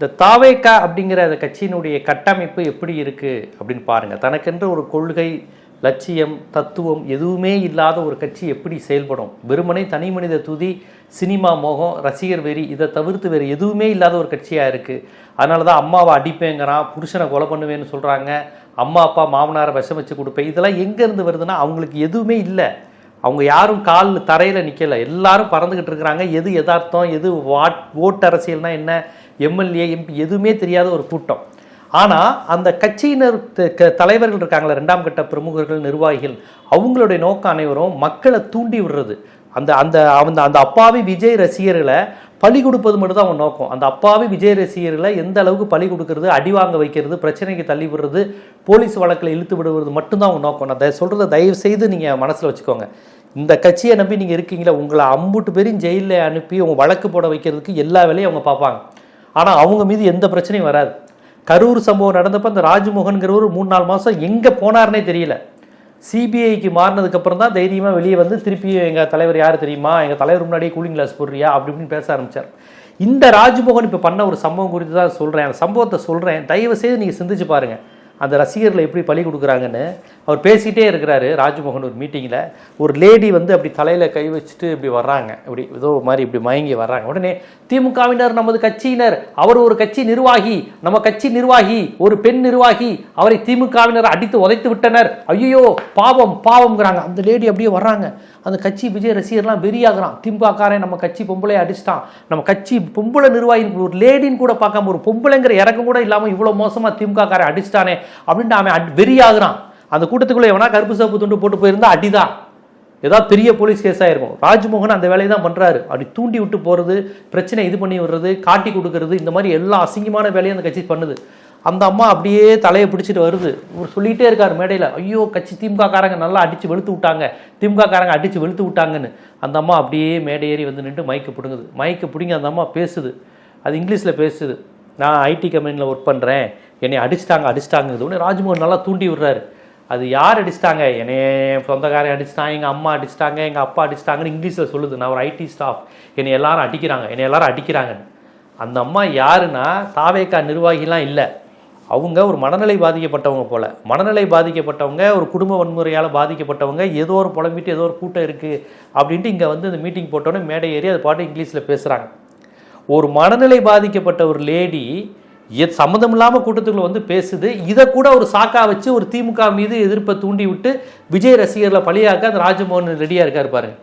இந்த தாவேகா அப்படிங்கிற அந்த கட்சியினுடைய கட்டமைப்பு எப்படி இருக்குது அப்படின்னு பாருங்கள். தனக்கென்று ஒரு கொள்கை, லட்சியம், தத்துவம் எதுவுமே இல்லாத ஒரு கட்சி எப்படி செயல்படும்? வெறுமனே தனி மனித துதி, சினிமா மோகம், ரசிகர் வெறி, இதை தவிர்த்து வேறு எதுவுமே இல்லாத ஒரு கட்சியாக இருக்குது. அதனால தான் அம்மாவை அடிப்பேங்கிறான், புருஷனை கொலை பண்ணுவேன்னு சொல்கிறாங்க, அம்மா அப்பா மாமனாரை விஷம் வச்சு கொடுப்பேன். இதெல்லாம் எங்கேருந்து வருதுன்னா அவங்களுக்கு எதுவுமே இல்லை. அவங்க யாரும் கால் தரையில் நிற்கலை, எல்லாரும் பறந்துக்கிட்டு இருக்கிறாங்க. எது யதார்த்தம், எது ஓட்டு அரசியல்னால் என்ன, எம்எல்ஏ எம்பி எதுவுமே தெரியாத ஒரு கூட்டம். ஆனால் அந்த கட்சியினர் தலைவர்கள் இருக்காங்களே, 2ஆம் கட்ட பிரமுகர்கள், நிர்வாகிகள், அவங்களுடைய நோக்கம் அனைவரும் மக்களை தூண்டி விடுறது. அந்த அந்த அந்த அப்பாவி விஜய் ரசிகர்களை பலி கொடுப்பது மட்டும்தான் அவங்க நோக்கம். அந்த அப்பாவி விஜய் ரசிகர்களை எந்த அளவுக்கு பலி கொடுக்கறது, அடி வாங்க வைக்கிறது, பிரச்சனைக்கு தள்ளி விடுறது, போலீஸ் வழக்கில் இழுத்து விடுவது மட்டும்தான் அவங்க நோக்கம். நான் சொல்கிறத தயவு செய்து நீங்கள் மனசில் வச்சுக்கோங்க. இந்த கட்சியை நம்பி நீங்கள் இருக்கீங்களா, உங்களை அம்புட்டு பேரையும் ஜெயிலில் அனுப்பி உங்கள் வழக்கு போட வைக்கிறதுக்கு எல்லா வேலையும் அவங்க பார்ப்பாங்க. ஆனால் அவங்க மீது எந்த பிரச்சனையும் வராது. கரூர் சம்பவம் நடந்தப்போ அந்த ராஜ்மோகன்கிறவர் 3-4 மாதம் எங்கே போனார்னே தெரியல. சிபிஐக்கு மாறினதுக்கப்புறம் தான் தைரியமாக வெளியே வந்து திருப்பியும் எங்கள் தலைவர் யார் தெரியுமா, எங்கள் தலைவர் முன்னாடியே கூலிங் கிளாஸ் போடுறியா அப்படி இப்படின்னு பேச ஆரம்பித்தார். இந்த ராஜ்மோகன் இப்போ பண்ண ஒரு சம்பவம் குறித்து தான் சொல்கிறேன். அந்த சம்பவத்தை சொல்கிறேன், தயவு செய்து நீங்கள் சிந்திச்சு பாருங்கள். அந்த ரசிகர்களை எப்படி பலி கொடுக்குறாங்கன்னு அவர் பேசிகிட்டே இருக்கிறாரு. ராஜ்மோகன் ஒரு மீட்டிங்கில் ஒரு லேடி வந்து அப்படி தலையில் கை வச்சுட்டு இப்படி வர்றாங்க, இப்படி ஏதோ மாதிரி இப்படி மயங்கி வர்றாங்க. உடனே திமுகவினர் நமது கட்சியினர், அவர் ஒரு கட்சி நிர்வாகி, நம்ம கட்சி நிர்வாகி, ஒரு பெண் நிர்வாகி, அவரை திமுகவினர் அடித்து உதைத்து விட்டனர், ஐயோ பாவம் பாவம்ங்கிறாங்க. அந்த லேடி அப்படியே வர்றாங்க. அந்த கட்சி விஜய் ரசிகர்லாம் வெறியாகிறான், திமுகக்காரன் நம்ம கட்சி பொம்பளை அடிச்சிட்டான், நம்ம கட்சி பொம்பளை நிர்வாகின் ஒரு லேடின்னு கூட பார்க்காம, ஒரு பொம்பளைங்கிற இறக்கம் கூட இல்லாமல் இவ்வளோ மோசமாக திமுகக்காரன் அடிச்சிட்டானே அப்படின்ட்டு அவன் வெறியாகிறான். அந்த கூட்டத்துக்குள்ளே எவனா கருப்பு சோப்பு துண்டு போட்டு போயிருந்தா அடிதான், ஏதாவது பெரிய போலீஸ் கேஸாக இருக்கும். ராஜ்மோகன் அந்த வேலையை தான் பண்ணுறாரு. அப்படி தூண்டி விட்டு போகிறது, பிரச்சனை இது பண்ணி விடுறது, காட்டி கொடுக்கறது, இந்த மாதிரி எல்லா அசிங்கமான வேலையும் அந்த கட்சி பண்ணுது. அந்த அம்மா அப்படியே தலையை பிடிச்சிட்டு வருது. இவர் சொல்லிகிட்டே இருக்கார் மேடையில், ஐயோ கட்சி திமுகக்காரங்க நல்லா அடித்து வெளுத்து விட்டாங்க, திமுகக்காரங்க அடித்து வெளுத்து விட்டாங்கன்னு. அந்த அம்மா அப்படியே மேடை ஏறி வந்து நின்று மைக்கு பிடுங்குது. மைக்கு பிடிங்க அந்த அம்மா பேசுது, அது இங்கிலீஷில் பேசுது. நான் ஐடி கம்பெனியில் ஒர்க் பண்ணுறேன், என்னை அடிச்சிட்டாங்கிறது. உடனே ராஜ்மோகன் நல்லா தூண்டி விடுறாரு. அது யார் அடிச்சிட்டாங்க, என்னைய சொந்தக்காரன் அடிச்சிட்டாங்க, எங்கள் அம்மா அடிச்சிட்டாங்க, எங்கள் அப்பா அடிச்சிட்டாங்கன்னு இங்கிலீஷில் சொல்லுது. நான் ஒரு ஐடி ஸ்டாஃப், என்னை எல்லாரும் அடிக்கிறாங்கன்னு. அந்த அம்மா யாருன்னா தாவேகா நிர்வாகிலாம் இல்லை, அவங்க ஒரு மனநிலை பாதிக்கப்பட்டவங்க போல். மனநிலை பாதிக்கப்பட்டவங்க, ஒரு குடும்ப வன்முறையால் பாதிக்கப்பட்டவங்க, ஏதோ ஒரு புலம்பிட்டு ஏதோ ஒரு கூட்டம் இருக்குது அப்படின்ட்டு இங்கே வந்து இந்த மீட்டிங் போட்டோன்னே மேடை ஏறி அது பாட்டு இங்கிலீஷில் பேசுகிறாங்க. ஒரு மனநிலை பாதிக்கப்பட்ட ஒரு லேடி சம்மந்தம் இல்லாமல் கூட்டத்துக்குள்ள வந்து பேசுது. இதை கூட ஒரு சாக்கா வச்சு ஒரு திமுக மீது எதிர்ப்பை தூண்டி விட்டு விஜய் ரசிகர்களை பழியாக்க அந்த ராஜ்மோகன் ரெடியாக இருக்கார் பாருங்க.